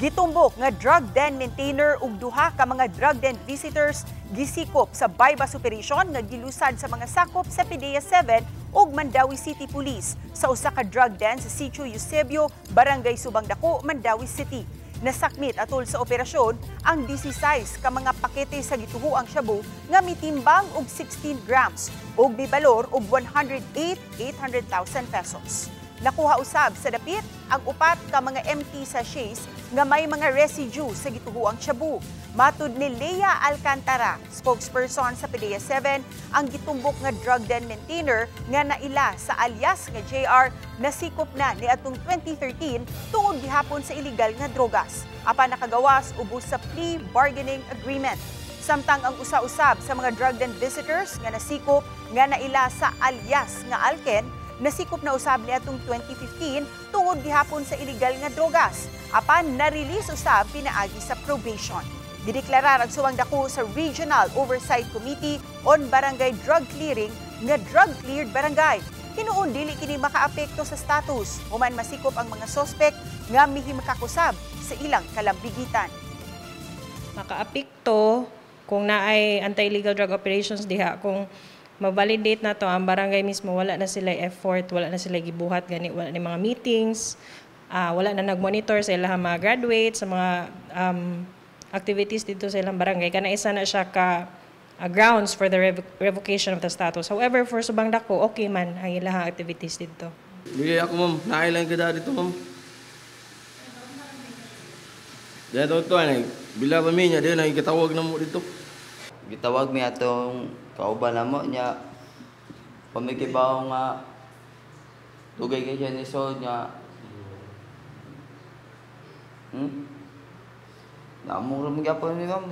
Gitumbok nga drug den maintainer ug duha ka mga drug den visitors gisikop sa bypass operation nga gilusad sa mga sakop sa PDEA 7 ug Mandawi City Police sa usa ka drug den sa Sitio Eusebio, Barangay Subang Dako, Mandawi City. Nasakmit atol sa operasyon ang 16 ka mga pakete sa gituhuang shabu nga mitimbang og 16 grams ug mibalor og 108,800,000 pesos. Nakuha usab sa dapit ang upat ka mga empty sachets nga may mga residue sa gituhuang shabu. Matud ni Lea Alcantara, spokesperson sa PDEA 7, ang gitumbok nga drug den maintainer nga naila sa alias nga JR nasikop na niadtong 2013 tungod gihapon sa illegal nga drogas. Apan nakagawas ubos sa plea bargaining agreement. Samtang ang usa-usab sa mga drug den visitors nga nasikop nga naila sa alias nga Alken nasikop na usab niadtong 2015 tungod gihapon sa illegal nga drogas. Apan na-release usab pinaagi sa probation. Gideklarar ang Subang Dako sa Regional Oversight Committee on Barangay Drug Clearing nga drug-cleared barangay. Hinuon dili kini makaapekto sa status human masikop ang mga sospek nga mihimakakusab sa ilang kalambigitan. Makaapekto kung naay anti-illegal drug operations diha kung ma-validate na to ang barangay mismo, wala na sila effort, wala na sila gibuhat gani, wala na mga meetings, wala na nag-monitor sa ilang mga graduates, sa mga activities dito sa ilang barangay. Kana isa na siya ka grounds for the revocation of the status. However, for Subang Dako, okay man ang ilang activities dito. Bigay ako, ma'am. Nakailan ka dito, ma'am. Dito ito, bila pa niya, dito nakikitawag na mo dito. Gitawag mi atong kauban na mo niya pamikibaw nga dugay kay siya ni Sol niya naamura mo gyapon ni ma'am.